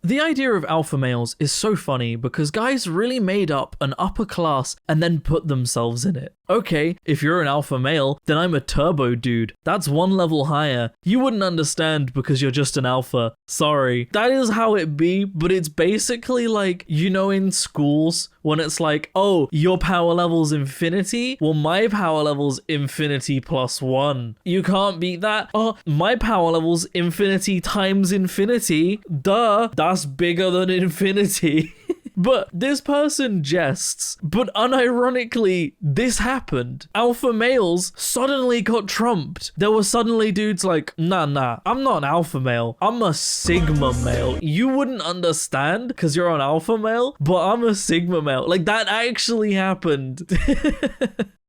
The idea of alpha males is so funny because guys really made up an upper class and then put themselves in it. Okay, if you're an alpha male, then I'm a turbo dude. That's one level higher. You wouldn't understand because you're just an alpha. Sorry. That is how it be, but it's basically like, you know, in schools when it's like, oh, your power level's infinity? Well, my power level's infinity plus 1. You can't beat that. Oh, my power level's infinity times infinity. Duh, that's bigger than infinity. But this person jests, but unironically, this happened. Alpha males suddenly got trumped. There were suddenly dudes like, nah, I'm not an alpha male. I'm a sigma male. You wouldn't understand because you're an alpha male, but I'm a sigma male. Like, that actually happened.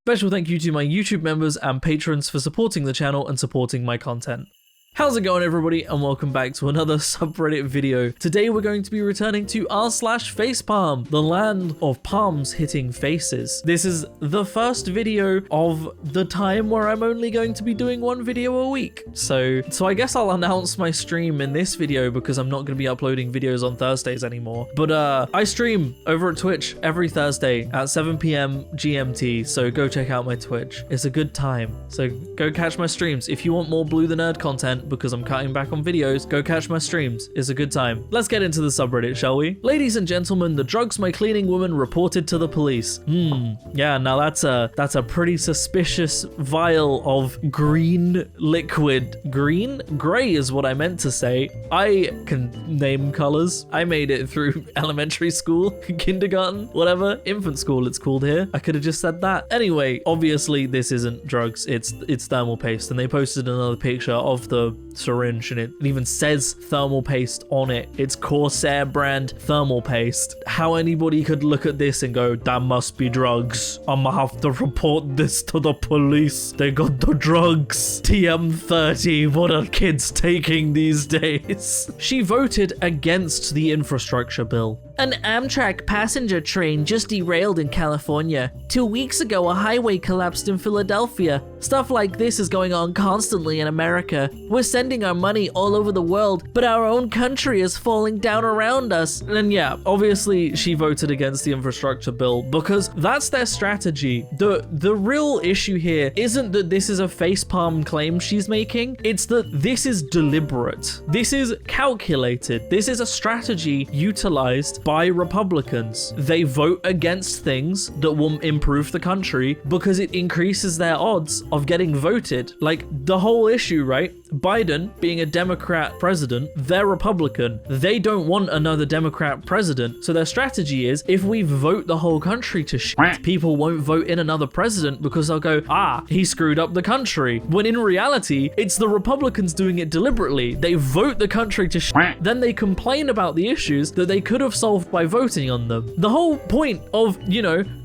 Special thank you to my YouTube members and patrons for supporting the channel and supporting my content. How's it going, everybody, and welcome back to another subreddit video. Today we're going to be returning to r/facepalm, the land of palms hitting faces. This is the first video of the time where I'm only going to be doing one video a week. So I guess I'll announce my stream in this video because I'm not going to be uploading videos on Thursdays anymore. But I stream over at Twitch every Thursday at 7 PM GMT, so go check out my Twitch. It's a good time. So go catch my streams. If you want more Blue the Nerd content, because I'm cutting back on videos, go catch my streams. It's a good time. Let's get into the subreddit, shall we? Ladies and gentlemen, the drugs my cleaning woman reported to the police. Yeah, now that's a pretty suspicious vial of green liquid. Green? Gray is what I meant to say. I can name colors. I made it through elementary school, kindergarten, whatever, infant school it's called here. I could have just said that. Anyway, obviously this isn't drugs. It's thermal paste, and they posted another picture of the syringe and it even says thermal paste on it. It's Corsair brand thermal paste. How anybody could look at this and go, that must be drugs. I'ma have to report this to the police. They got the drugs. TM30, what are kids taking these days? She voted against the infrastructure bill. An Amtrak passenger train just derailed in California. 2 weeks ago, a highway collapsed in Philadelphia. Stuff like this is going on constantly in America. We're sending our money all over the world, but our own country is falling down around us. And yeah, obviously she voted against the infrastructure bill because that's their strategy. The real issue here isn't that this is a facepalm claim she's making. It's that this is deliberate. This is calculated. This is a strategy utilized by Republicans. They vote against things that will improve the country because it increases their odds of getting voted. Like the whole issue, right? Biden being a Democrat president, they're Republican. They don't want another Democrat president. So their strategy is, if we vote the whole country to shit, people won't vote in another president because they'll go, he screwed up the country. When in reality, it's the Republicans doing it deliberately. They vote the country to shit, then they complain about the issues that they could have solved by voting on them. The whole point of,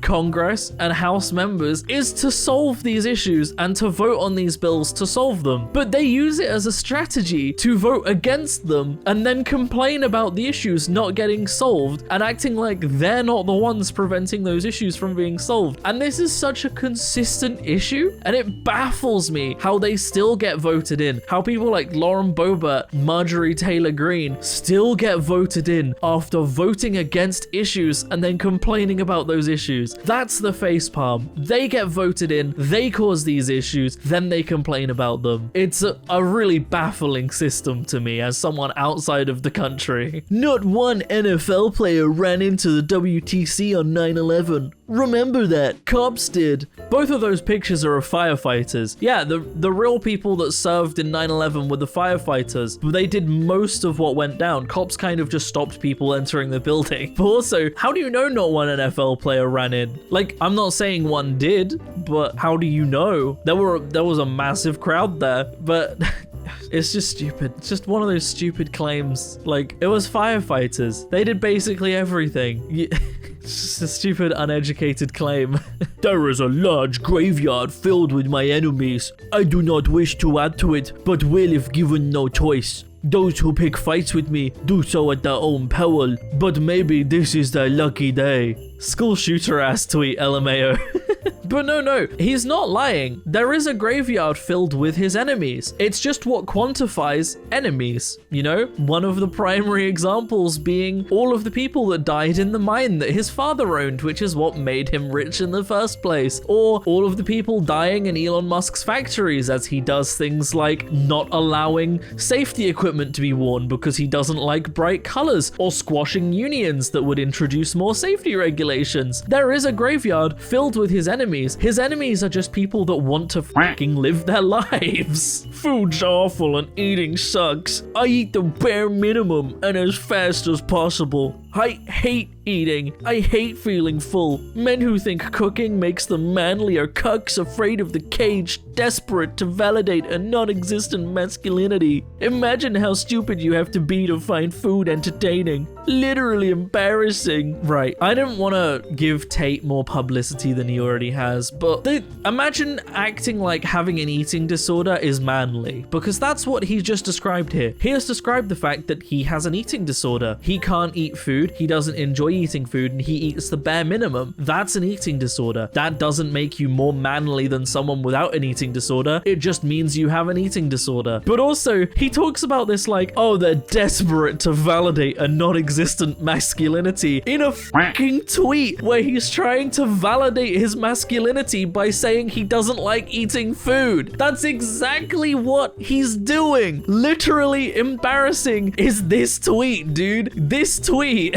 Congress and House members is to solve these issues and to vote on these bills to solve them. But they use it as a strategy to vote against them and then complain about the issues not getting solved and acting like they're not the ones preventing those issues from being solved. And this is such a consistent issue, and it baffles me how they still get voted in. How people like Lauren Boebert, Marjorie Taylor Greene still get voted in after voting against issues and then complaining about those issues. That's the facepalm. They get voted in, they cause these issues, then they complain about them. It's a really baffling system to me as someone outside of the country. Not one NFL player ran into the WTC on 9/11. Remember that. Cops did. Both of those pictures are of firefighters. Yeah, the real people that served in 9/11 were the firefighters, but they did most of what went down. Cops kind of just stopped people entering the building. But also, how do you know not one NFL player ran in? Like, I'm not saying one did, but how do you know? There was a massive crowd there, but it's just stupid. It's just one of those stupid claims. Like, it was firefighters. They did basically everything. It's just a stupid, uneducated claim. There is a large graveyard filled with my enemies. I do not wish to add to it, but will if given no choice. Those who pick fights with me do so at their own peril, but maybe this is their lucky day. School shooter ass tweet, LMAO. But no, he's not lying. There is a graveyard filled with his enemies. It's just what quantifies enemies, you know? One of the primary examples being all of the people that died in the mine that his father owned, which is what made him rich in the first place. Or all of the people dying in Elon Musk's factories as he does things like not allowing safety equipment to be worn because he doesn't like bright colors, or squashing unions that would introduce more safety regulations. There is a graveyard filled with his enemies. His enemies are just people that want to fucking live their lives. Food's awful and eating sucks. I eat the bare minimum and as fast as possible. I hate eating. I hate feeling full. Men who think cooking makes them manly are cucks afraid of the cage, desperate to validate a non-existent masculinity. Imagine how stupid you have to be to find food entertaining. Literally embarrassing. Right, I didn't want to give Tate more publicity than he already has, but imagine acting like having an eating disorder is manly, because that's what he just described here. He has described the fact that he has an eating disorder. He can't eat food, he doesn't enjoy eating food, and he eats the bare minimum. That's an eating disorder. That doesn't make you more manly than someone without an eating disorder. It just means you have an eating disorder. But also, he talks about this like, oh, they're desperate to validate a non-existent masculinity in a fucking tweet where he's trying to validate his masculinity by saying he doesn't like eating food. That's exactly what he's doing. Literally embarrassing is this tweet, dude. This tweet.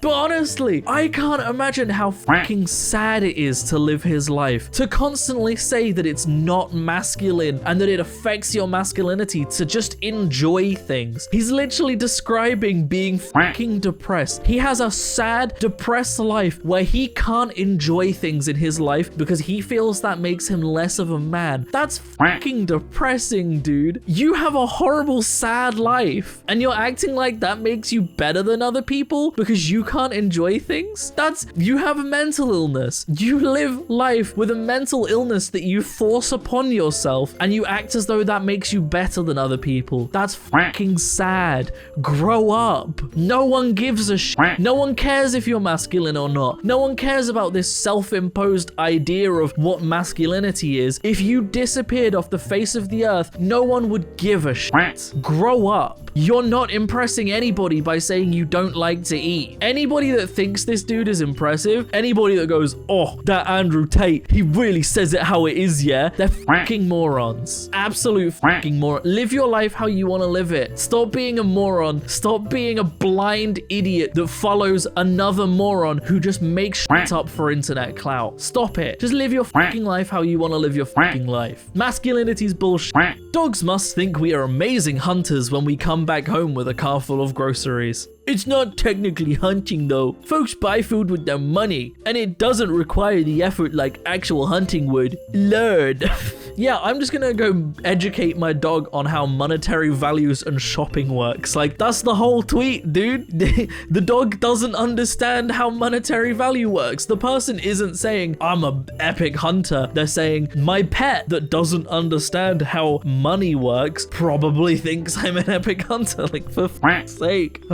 But honestly, I can't imagine how fucking sad it is to live his life, to constantly say that it's not masculine and that it affects your masculinity to just enjoy things. He's literally describing being fucking depressed. He has a sad, depressed life where he can't enjoy things in his life because he feels that makes him less of a man. That's fucking depressing, dude. You have a horrible, sad life and you're acting like that makes you better than other people because you can't enjoy things? You have a mental illness. You live life with a mental illness that you force upon yourself and you act as though that makes you better than other people. That's fucking sad. Grow up. No one gives a shit. No one cares if you're masculine or not. No one cares about this self-imposed idea of what masculinity is. If you disappeared off the face of the earth, no one would give a shit. Grow up. You're not impressing anybody by saying you don't like to eat. Anybody that thinks this dude is impressive, anybody that goes, oh, that Andrew Tate, he really says it how it is, yeah? They're fucking morons. Absolute fucking moron. Live your life how you want to live it. Stop being a moron. Stop being a blind idiot that follows another moron who just makes shit up for internet clout. Stop it. Just live your fucking life how you want to live your fucking life. Masculinity's bullshit. Dogs must think we are amazing hunters when we come back home with a car full of groceries. It's not technically hunting though. Folks buy food with their money, and it doesn't require the effort like actual hunting would. Lord. Yeah, I'm just gonna go educate my dog on how monetary values and shopping works. Like, that's the whole tweet, dude. The dog doesn't understand how monetary value works. The person isn't saying, I'm a epic hunter. They're saying, my pet that doesn't understand how money works probably thinks I'm an epic hunter. Like, for fuck's sake.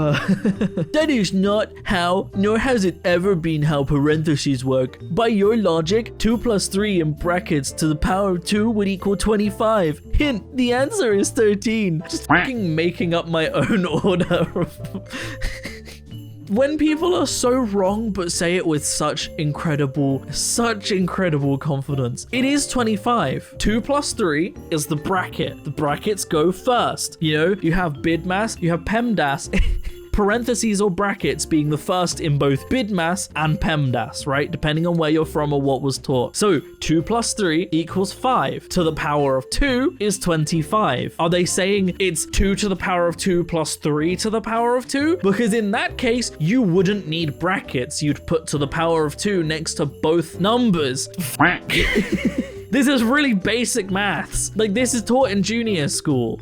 That is not how, nor has it ever been how parentheses work. By your logic, 2 plus 3 in brackets to the power of 2 would equal 25. Hint, the answer is 13. Just fucking making up my own order. When people are so wrong but say it with such incredible confidence. It is 25. 2 plus 3 is the bracket. The brackets go first. You know, you have bidmass, you have PEMDAS. Parentheses or brackets being the first in both bidmass and PEMDAS, right? Depending on where you're from or what was taught. So 2 plus 3 equals 5. To the power of 2 is 25. Are they saying it's 2 to the power of 2 plus 3 to the power of 2? Because in that case, you wouldn't need brackets. You'd put to the power of 2 next to both numbers. This is really basic maths. Like, this is taught in junior school.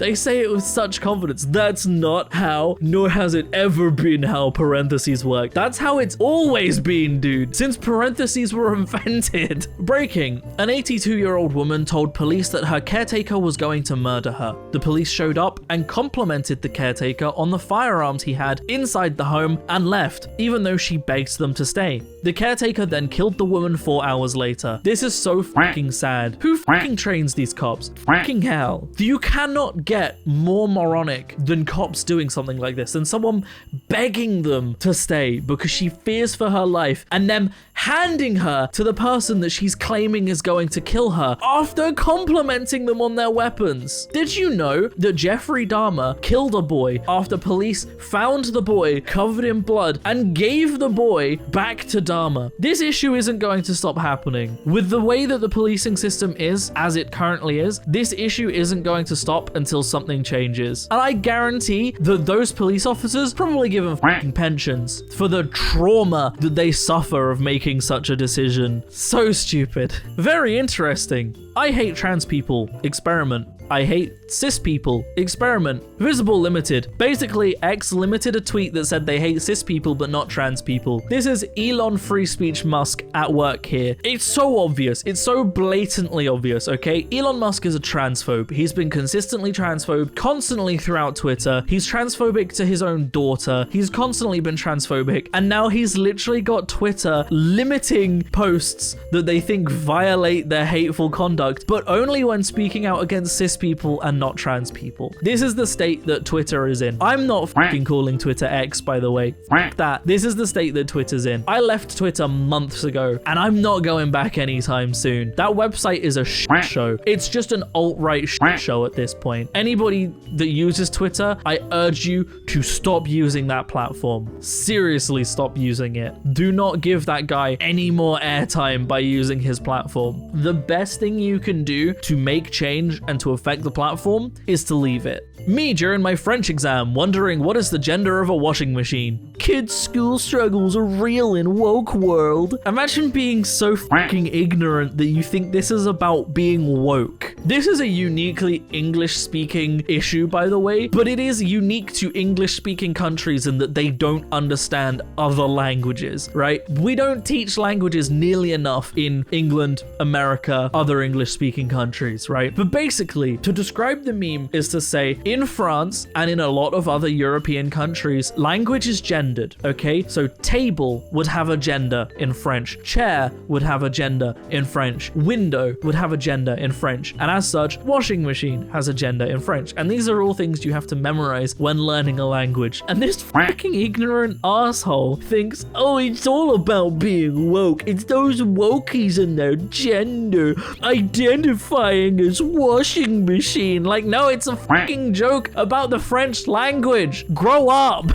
They say it with such confidence. That's not how, nor has it ever been how parentheses work. That's how it's always been, dude, since parentheses were invented. Breaking. An 82-year-old woman told police that her caretaker was going to murder her. The police showed up and complimented the caretaker on the firearms he had inside the home and left, even though she begged them to stay. The caretaker then killed the woman 4 hours later. This is so fucking sad. Who fucking trains these cops? Fucking hell. You cannot get more moronic than cops doing something like this, than someone begging them to stay because she fears for her life, and them handing her to the person that she's claiming is going to kill her after complimenting them on their weapons. Did you know that Jeffrey Dahmer killed a boy after police found the boy covered in blood and gave the boy back to Dahmer? This issue isn't going to stop happening. With the way that the policing system is, as it currently is, this issue isn't going to stop until something changes. And I guarantee that those police officers probably given fucking pensions for the trauma that they suffer of making such a decision. So stupid. Very interesting. I hate trans people. Experiment. I hate cis people. Experiment. Visible Limited. Basically, X limited a tweet that said they hate cis people but not trans people. This is Elon Free Speech Musk at work here. It's so obvious. It's so blatantly obvious, okay? Elon Musk is a transphobe. He's been consistently transphobe constantly throughout Twitter. He's transphobic to his own daughter. He's constantly been transphobic. And now he's literally got Twitter limiting posts that they think violate their hateful conduct, but only when speaking out against cis people and not trans people. This is the state that Twitter is in. I'm not fucking calling Twitter X, by the way. Fuck that. This is the state that Twitter's in. I left Twitter months ago, and I'm not going back anytime soon. That website is a shit show. It's just an alt-right shit show at this point. Anybody that uses Twitter, I urge you to stop using that platform. Seriously, stop using it. Do not give that guy any more airtime by using his platform. The best thing you can do to make change and to affect the platform is to leave it. Me during my French exam, wondering what is the gender of a washing machine. Kids' school struggles are real in woke world. Imagine being so fucking ignorant that you think this is about being woke. This is a uniquely English-speaking issue, by the way, but it is unique to English-speaking countries in that they don't understand other languages, right? We don't teach languages nearly enough in England, America, other English-speaking countries, right? But basically, to describe the meme is to say, in France and in a lot of other European countries, language is gendered, okay? So table would have a gender in French, chair would have a gender in French, window would have a gender in French, and as such, washing machine has a gender in French. And these are all things you have to memorize when learning a language. And this fucking ignorant asshole thinks, oh, it's all about being woke. It's those wokies and their gender identifying as washing machine. Like, no, it's a fucking joke about the French language. Grow up.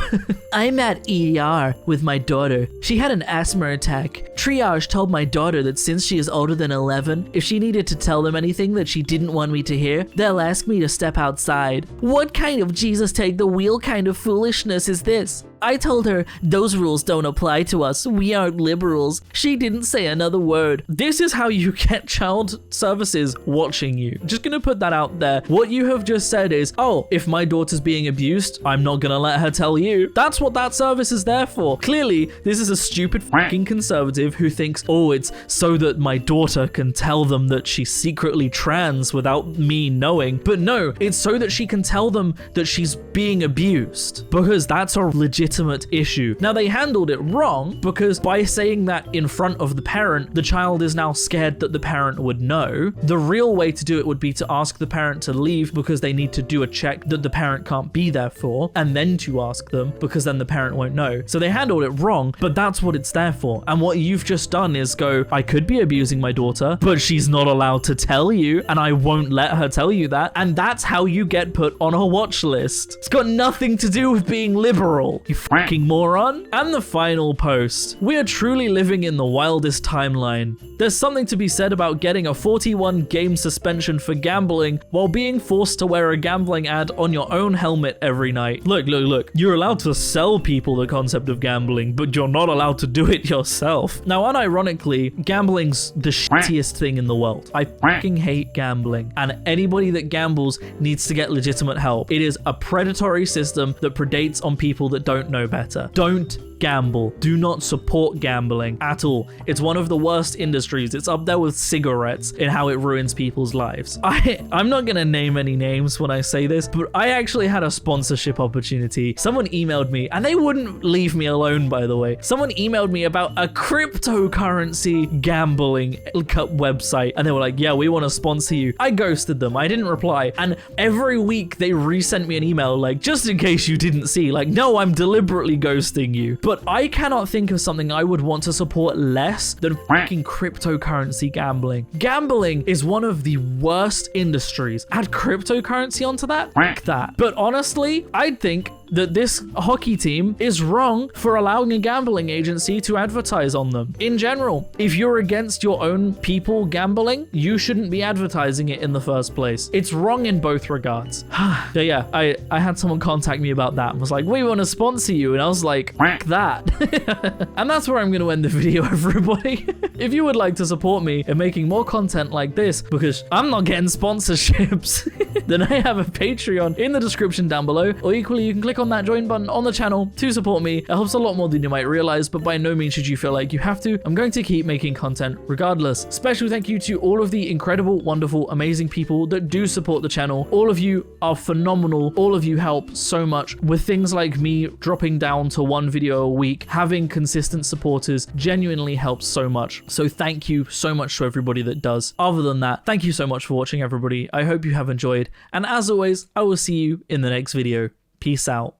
I'm at ER with my daughter. She had an asthma attack. Triage told my daughter that since she is older than 11, if she needed to tell them anything that she didn't want me to hear, they'll ask me to step outside. What kind of Jesus take the wheel kind of foolishness is this? I told her, those rules don't apply to us. We aren't liberals. She didn't say another word. This is how you get child services watching you. Just gonna put that out there. What you have just said is, oh, if my daughter's being abused, I'm not gonna let her tell you. That's what that service is there for. Clearly, this is a stupid fucking conservative who thinks, oh, it's so that my daughter can tell them that she's secretly trans without me knowing. But no, it's so that she can tell them that she's being abused, because that's a legitimate issue. Now, they handled it wrong because by saying that in front of the parent, the child is now scared that the parent would know. The real way to do it would be to ask the parent to leave because they need to do a check that the parent can't be there for, and then to ask them because then the parent won't know. So they handled it wrong, but that's what it's there for. And what you've just done is go, I could be abusing my daughter, but she's not allowed to tell you, and I won't let her tell you that. And that's how you get put on a watch list. It's got nothing to do with being liberal. You fucking moron. And the final post. We are truly living in the wildest timeline. There's something to be said about getting a 41 game suspension for gambling while being forced to wear a gambling ad on your own helmet every night. Look. You're allowed to sell people the concept of gambling, but you're not allowed to do it yourself. Now, unironically, gambling's the shittiest thing in the world. I fucking hate gambling, and anybody that gambles needs to get legitimate help. It is a predatory system that predates on people that don't know better. Don't gamble. Do not support gambling at all. It's one of the worst industries. It's up there with cigarettes in how it ruins people's lives. I'm not gonna name any names when I say this, but I actually had a sponsorship opportunity. Someone emailed me, and they wouldn't leave me alone, by the way. Someone emailed me about a cryptocurrency gambling website, and they were like, yeah, we want to sponsor you. I ghosted them. I didn't reply, and every week they resent me an email like, just in case you didn't see, like, no, I'm deliberately ghosting you. But I cannot think of something I would want to support less than fucking cryptocurrency gambling. Gambling is one of the worst industries. Add cryptocurrency onto that? Fuck that. But honestly, I think that this hockey team is wrong for allowing a gambling agency to advertise on them. In general, if you're against your own people gambling, you shouldn't be advertising it in the first place. It's wrong in both regards. So yeah, I had someone contact me about that and was like, we want to sponsor you. And I was like, fuck that. And that's where I'm going to end the video, everybody. If you would like to support me in making more content like this, because I'm not getting sponsorships, then I have a Patreon in the description down below, or equally you can click on that join button on the channel to support me. It helps a lot more than you might realize, but by no means should you feel like you have to. I'm going to keep making content regardless. Special thank you to all of the incredible, wonderful, amazing people that do support the channel. All of you are phenomenal. All of you help so much with things like me dropping down to one video a week. Having consistent supporters genuinely helps so much. So thank you so much to everybody that does. Other than that, thank you so much for watching, everybody. I hope you have enjoyed. And as always, I will see you in the next video. Peace out.